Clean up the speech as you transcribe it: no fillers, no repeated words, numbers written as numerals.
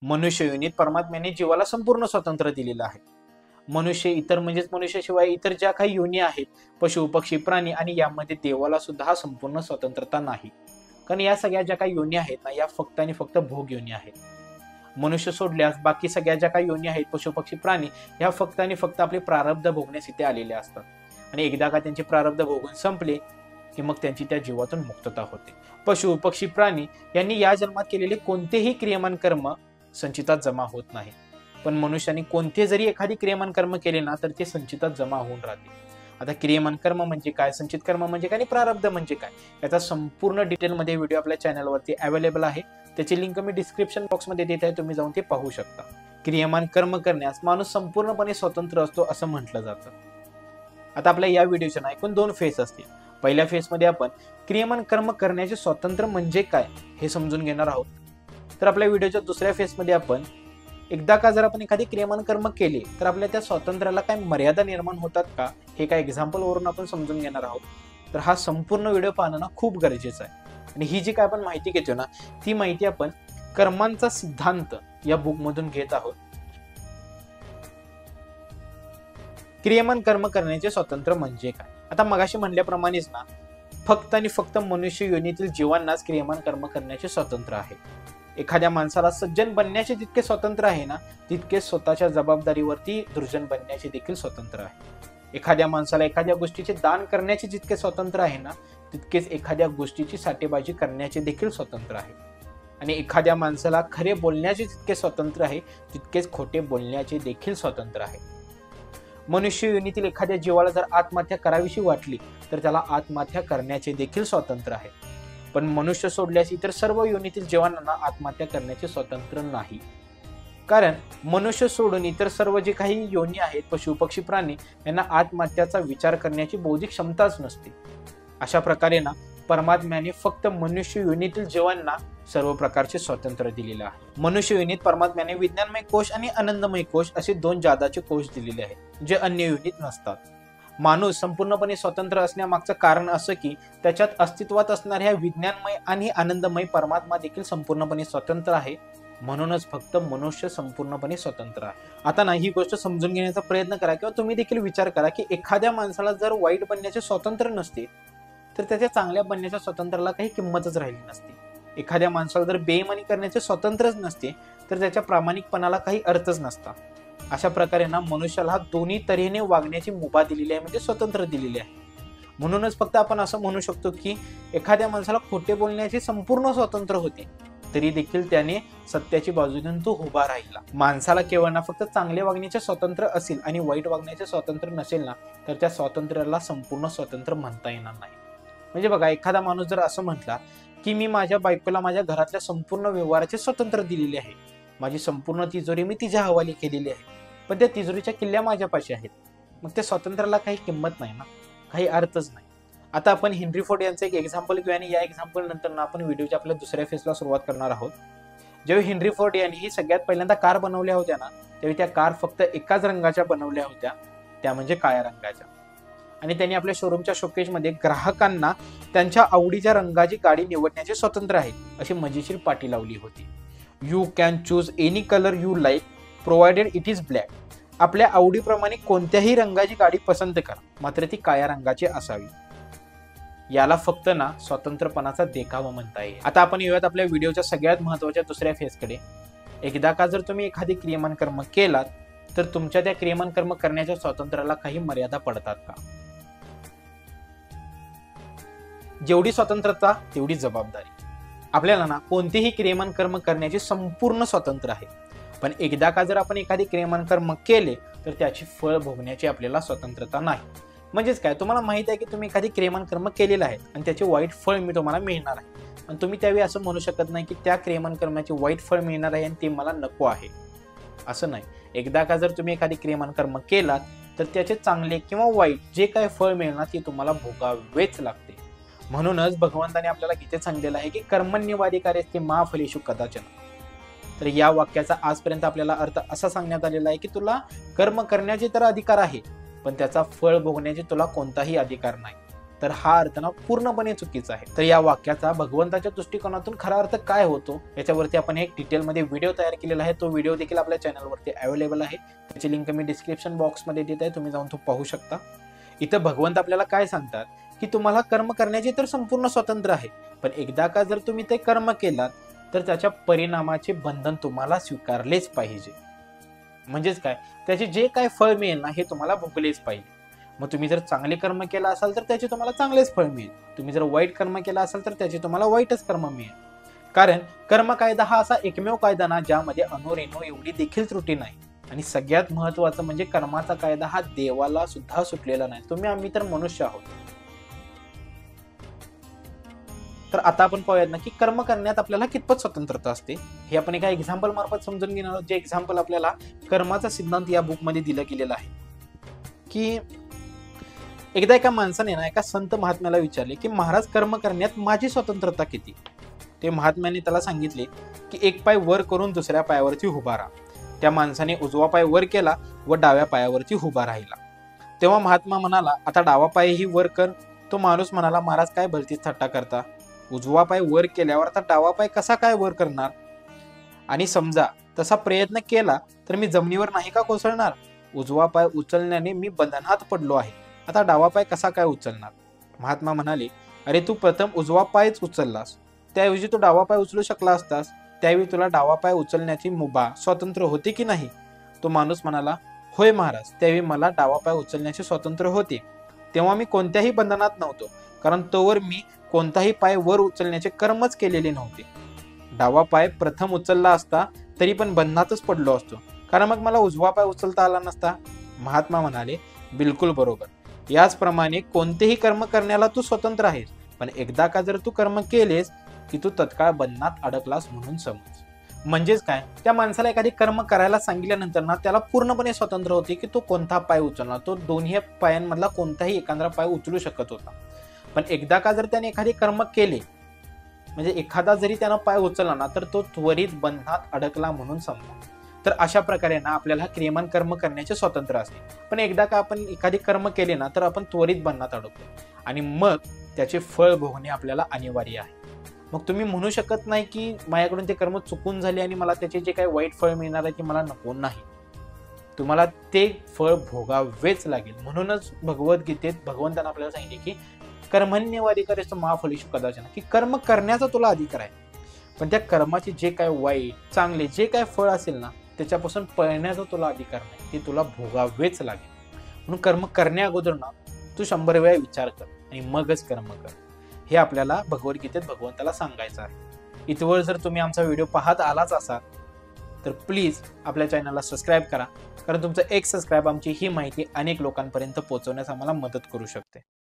मनुष्य योनीत परमात्म्याने जीवाला संपूर्ण स्वातंत्र्य दिलेलं आहे. मनुष्य इतर म्हणजेच मनुष्याशिवाय इतर ज्या काही योनी आहेत, पशु पक्षी प्राणी आणि यामध्ये देवाला सुद्धा हा संपूर्ण स्वतंत्रता नाही. कारण या सगळ्या ज्या काही योनी आहेत ना, या फक्त आणि फक्त भोग योनी आहेत. मनुष्य सोडल्यास बाकी सगळ्या ज्या काही योनी आहेत, पशु पक्षी प्राणी, ह्या फक्त आणि फक्त आपले प्रारब्ध भोगण्यास इथे आलेले असतात. आणि एकदा का त्यांचे प्रारब्ध भोगून संपले की मग त्यांची त्या जीवातून मुक्तता होते. पशु पक्षी प्राणी यांनी या जन्मात केलेले कोणतेही क्रियमान कर्म संचितात जमा होत नाही. पण मनुष्याने कोणते जरी एखादी क्रियमान कर्म केले ना, तर ते संचितात जमा होऊन राहते. आता क्रियमान कर्म म्हणजे काय, संचित कर्म म्हणजे काय आणि प्रारब्ध म्हणजे काय, याचा संपूर्ण डिटेलमध्ये व्हिडिओ आपल्या चॅनलवरती अवेलेबल आहे. त्याची लिंक मी डिस्क्रिप्शन बॉक्समध्ये देत आहे, तुम्ही जाऊन ते पाहू शकता. क्रियमान कर्म करण्यास माणूस संपूर्णपणे स्वतंत्र असतो असं म्हटलं जातं. आता आपल्या या व्हिडिओचे ना एकूण 2 फेज असतील. पहिल्या फेजमध्ये आपण क्रियमान कर्म करण्याचे स्वातंत्र्य म्हणजे काय हे समजून घेणार आहोत. तर आपल्या व्हिडिओच्या दुसऱ्या फेजमध्ये आपण एकदा का जर आपण एखादी क्रियमान कर्म केले तर आपल्या त्या स्वातंत्र्याला काय मर्यादा निर्माण होतात का, हे काय एक्झाम्पल वरून आपण समजून घेणार आहोत. तर हा संपूर्ण व्हिडिओ पाहणं ना खूप गरजेचं आहे. आणि ही जी काय आपण माहिती घेतो ना, ती माहिती आपण कर्मांचा सिद्धांत या बुकमधून घेत आहोत. क्रियमान कर्म करण्याचे स्वातंत्र्य म्हणजे काय. आता मगाशी म्हणल्याप्रमाणेच ना, फक्त आणि फक्त मनुष्य योनीतील जीवांनाच क्रियमान कर्म करण्याचे स्वातंत्र्य आहे. एखाद्या माणसाला सज्जन बनण्याचे जितके स्वातंत्र्य आहे ना, तितके स्वतःच्या जबाबदारीवरती दुर्जन बनण्याचे देखील स्वातंत्र्य आहे. एखाद्या माणसाला एखाद्या गोष्टीचे दान करण्याचे जितके स्वातंत्र्य आहे ना, तितकेच एखाद्या गोष्टीची साठेबाजी करण्याचे देखील स्वातंत्र्य आहे. आणि एखाद्या माणसाला खरे बोलण्याचे जितके स्वातंत्र्य आहे, तितकेच खोटे बोलण्याचे देखील स्वातंत्र्य आहे. मनुष्य योनीतील एखाद्या जीवाला जर आत्महत्या करावीशी वाटली तर त्याला आत्महत्या करण्याचे देखील स्वातंत्र्य आहे. पण मनुष्य सोडल्यास इतर सर्व योनीतील जीवांना आत्महत्या करण्याचे स्वातंत्र्य नाही. कारण मनुष्य सोडून इतर सर्व जे काही योनी आहेत, पशु पक्षी प्राणी, यांना आत्महत्याचा विचार करण्याची बौद्धिक क्षमताच नसते. अशा प्रकारे ना, परमात्म्याने फक्त मनुष्य योनीतील जीवांना सर्व प्रकारचे स्वातंत्र्य दिलेले आहे. मनुष्य योनीत परमात्म्याने विज्ञानमय कोश आणि आनंदमय कोश असे 2 जादाचे कोश दिलेले आहेत, जे अन्य योनीत नसतात. माणूस संपूर्णपणे स्वतंत्र असण्यामागचं कारण असं की त्याच्यात अस्तित्वात असणाऱ्या विज्ञानमय आणि आनंदमय परमात्मा देखील संपूर्णपणे स्वतंत्र आहे. म्हणूनच फक्त मनुष्य संपूर्णपणे स्वतंत्र आहे. आता ना, ही गोष्ट समजून घेण्याचा प्रयत्न करा किंवा तुम्ही देखील विचार करा की एखाद्या माणसाला जर वाईट बनण्याचे स्वातंत्र्य नसते तर त्याच्या चांगल्या बनण्याच्या स्वातंत्र्याला काही किंमतच राहिली नसती. एखाद्या माणसाला जर बेईमानी करण्याचे स्वातंत्र्यच नसते तर त्याच्या प्रामाणिकपणाला काही अर्थच नसता. अशा प्रकारे ना, मनुष्याला दोन्ही तऱ्हेने वागण्याची मुभा दिलेली आहे, म्हणजे स्वतंत्र दिलेली आहे. म्हणूनच फक्त आपण असं म्हणू शकतो की एखाद्या माणसाला खोटे बोलण्याचे संपूर्ण स्वातंत्र्य होते, तरी देखील त्याने सत्याची बाजू घेऊन तो उभा राहिला. माणसाला केवळ ना फक्त चांगले वागण्याचे स्वातंत्र्य असेल आणि वाईट वागण्याचे स्वातंत्र्य नसेल ना, तर त्या स्वातंत्र्याला संपूर्ण स्वातंत्र्य म्हणता येणार नाही. म्हणजे बघा, एखादा माणूस जर असं म्हटला की मी माझ्या बायकोला माझ्या घरातल्या संपूर्ण व्यवहाराचे स्वातंत्र्य दिलेले आहे, माझी संपूर्ण तिजोरी मी तिच्या हवाली केलेली आहे, पण त्या तिजोरीच्या किल्ल्या माझ्यापाशी आहेत, मग त्या स्वातंत्र्याला काही किंमत नाही ना, काही अर्थच नाही. आता आपण हेनरी फोर्ड यांचं एक एक्झाम्पल घेऊया आणि या एक्झाम्पल नंतर ना आपण व्हिडिओच्या आपल्या दुसऱ्या फेजला सुरुवात करणार आहोत. जेव्हा हेनरी फोर्ड यांनी सगळ्यात पहिल्यांदा कार बनवल्या होत्या ना, तेव्हा त्या कार फक्त एकाच रंगाच्या बनवल्या होत्या, त्या म्हणजे काळ्या रंगाच्या. आणि त्यांनी आपल्या शोरूमच्या शोकेजमध्ये ग्राहकांना त्यांच्या आवडीच्या रंगाची गाडी निवडण्याचे स्वातंत्र्य आहे अशी मजेशीर पाटी लावली होती. You can choose any colour you like provided it is black. आपल्या आवडीप्रमाणे कोणत्याही रंगाची गाडी पसंत करा, मात्र ती काळ्या रंगाची असावी. याला फक्त ना स्वतंत्रपणाचा देखावा म्हणता येईल. आता आपण येऊयात आपल्या व्हिडिओच्या सगळ्यात महत्त्वाच्या दुसऱ्या फेजकडे. एकदा का जर तुम्ही एखादी क्रियमान कर्म केलात तर तुमच्या त्या क्रियमान कर्म करण्याच्या स्वातंत्र्याला काही मर्यादा पडतात का. जेवढी स्वतंत्रता तेवढी जबाबदारी. आपल्याला ना कोणतेही क्रियमान कर्म करण्याचे संपूर्ण स्वातंत्र्य आहे, पण एकदा का जर आपण एखादी क्रियमान कर्म केले तर त्याची फळ भोगण्याची आपल्याला स्वतंत्रता नाही. म्हणजेच काय, तुम्हाला माहित आहे की तुम्ही एखादी क्रियमान कर्म केलेलं आहे आणि त्याचे वाईट फळ मी तुम्हाला मिळणार आहे, आणि तुम्ही त्यावेळी असं म्हणू शकत नाही की त्या क्रियमान कर्माचे वाईट फळ मिळणार आहे आणि ते मला नको आहे. असं नाही. एकदा का जर तुम्ही एखादी क्रियमान कर्म केलात तर त्याचे चांगले किंवा वाईट जे काय फळ मिळणार ते तुम्हाला भोगावेच लागते. म्हणूनच भगवंताने आपल्याला गीतेत सांगितलेलं आहे की कर्मण्यवाधिकारेस्ते मा फलेषु कदाचन. तर या वाक्याचा आजपर्यंत आपल्याला अर्थ असा सांगण्यात आलेला आहे की तुला कर्म करण्याचे तर अधिकार आहे, पण त्याचा फळ भोगण्याचे तुला कोणताही अधिकार नाही. तर हा अर्थ ना पूर्णपणे चुकीचा आहे. तर या वाक्याचा भगवंताच्या दृष्टिकोनातून खरा अर्थ काय होतो याच्यावरती आपण एक डिटेलमध्ये व्हिडिओ तयार केलेला आहे. तो व्हिडिओ देखील आपल्या चॅनलवरती अवेलेबल आहे. त्याची लिंक मी डिस्क्रिप्शन बॉक्समध्ये देत आहे, तुम्ही जाऊन तो पाहू शकता. इथं भगवंत आपल्याला काय सांगतात की तुम्हाला कर्म करण्याचे तर संपूर्ण स्वातंत्र्य आहे, पण एकदा का जर तुम्ही ते कर्म केलात तर त्याच्या परिणामाचे बंधन तुम्हाला स्वीकारलेच पाहिजे. म्हणजेच काय, त्याचे जे काय फळ मिळेल ना हे तुम्हाला भोगलेच पाहिजे. मग तुम्ही जर चांगले कर्म केला असाल तर त्याचे तुम्हाला चांगलेच फळ मिळेल, तुम्ही जर वाईट कर्म केला असाल तर त्याचे तुम्हाला वाईटच कर्म मिळेल. कारण कर्म कायदा हा असा एकमेव कायदा ना ज्यामध्ये अनोरेनो एवढी देखील त्रुटी नाही. आणि सगळ्यात महत्वाचं म्हणजे कर्माचा कायदा हा देवाला सुद्धा सुटलेला नाही. तुम्ही आम्ही तर मनुष्य आहोत. तर आता आपण पाहूयात ना की कर्म करण्यात आपल्याला कितपत स्वतंत्रता असते हे आपण एका एक्झाम्पल मार्फत समजून घेणार आहोत. जे एक्झाम्पल आपल्याला कर्माचा सिद्धांत या बुक मध्ये दिलं गेलेलं आहे. की एकदा एका माणसाने ना एका संत महात्म्याला विचारले की महाराज, कर्म करण्यात माझी स्वतंत्रता किती? ते महात्म्याने त्याला सांगितले की एक पाय वर करून दुसऱ्या पायावरती उभा राहा. त्या माणसाने उजवा पाय वर केला व डाव्या पायावरती उभा राहिला. तेव्हा महात्मा म्हणाला, आता डावा पायही वर कर. तो माणूस म्हणाला, महाराज काय भलतीच थट्टा करता, उजवा पाय वर केल्यावर आता डावा पाय कसा काय वर करणार? आणि समजा तसा प्रयत्न केला तर मी जमिनीवर नाही का कोसळणार? उजवा पाय उचलण्याने मी बंधनात पडलो आहे, आता डावा पाय कसा काय उचलणार? महात्मा म्हणाले, अरे तू प्रथम उजवा पायच उचललास, त्याऐवजी तू डावा पाय उचलू शकला असतास. त्यावेळी तुला डावा पाय उचलण्याची मुभा स्वातंत्र्य होते की नाही? तो माणूस म्हणाला, होय महाराज, त्यावेळी मला डावा पाय उचलण्याचे स्वातंत्र्य होते. तेव्हा मी कोणत्याही बंधनात नव्हतो, कारण तोवर मी कोणताही पाय वर उचलण्याचे कर्मच केलेले नव्हते. डावा पाय प्रथम उचलला असता तरी पण बंधनातच पडलो असतो, कारण मग मला उजवा पाय उचलता आला नसता. महात्मा म्हणाले, बिलकुल बरोबर. याचप्रमाणे कोणतेही कर्म करण्याला तू स्वतंत्र आहेस, पण एकदा का जर तू कर्म केलेस की तू तत्काळ बंधनात अडकलास म्हणून समज. म्हणजेच काय, त्या माणसाला एखादी कर्म करायला सांगितल्यानंतर ना त्याला पूर्णपणे स्वतंत्र होते की तो कोणता पाय उचलणार. तो दोन्ही पायांमधला कोणताही एखादा पाय उचलू शकत होता. पण एकदा का जर त्याने एखादी कर्म केले, म्हणजे एखादा जरी त्यानं पाय उचलला ना तर तो त्वरित बंधनात अडकला म्हणून समजा. तर अशा प्रकारे ना आपल्याला क्रियमान कर्म करण्याचे स्वातंत्र्य असते. पण एकदा का आपण एखादी कर्म केले ना तर आपण त्वरित बंधनात अडकतो आणि मग त्याचे फळ भोगणे आपल्याला अनिवार्य आहे. मग तुम्ही म्हणू शकत नाही की माझ्याकडून ते कर्म चुकून झाले आणि मला त्याचे जे काही वाईट फळ मिळणार आहे ते मला नको. नाही, तुम्हाला ते फळ भोगावेच लागेल. म्हणूनच भगवद्गीतेत भगवंतांना आपल्याला सांगितले की कर्मण्यवाधिकारेस्तु मा फलेषु कदाचन, की कर्म करण्याचा तुला अधिकार आहे, पण त्या कर्माचे जे काय वाईट चांगले जे काय फळ असेल ना त्याच्यापासून पळण्याचा तुला अधिकार नाही, ते तुला भोगावेच लागेल. म्हणून कर्म करण्या अगोदर ना तू 100 वेळा विचार कर आणि मगच कर्म कर. हे आपल्याला भगवद्गीतेत भगवंताला सांगायचं आहे. इथवर जर तुम्ही आमचा व्हिडिओ पाहत आलाच असाल तर प्लीज आपल्या चॅनलला सबस्क्राईब करा, कारण तुमचं एक सबस्क्राईब आमची ही माहिती अनेक लोकांपर्यंत पोहोचवण्यास आम्हाला मदत करू शकते.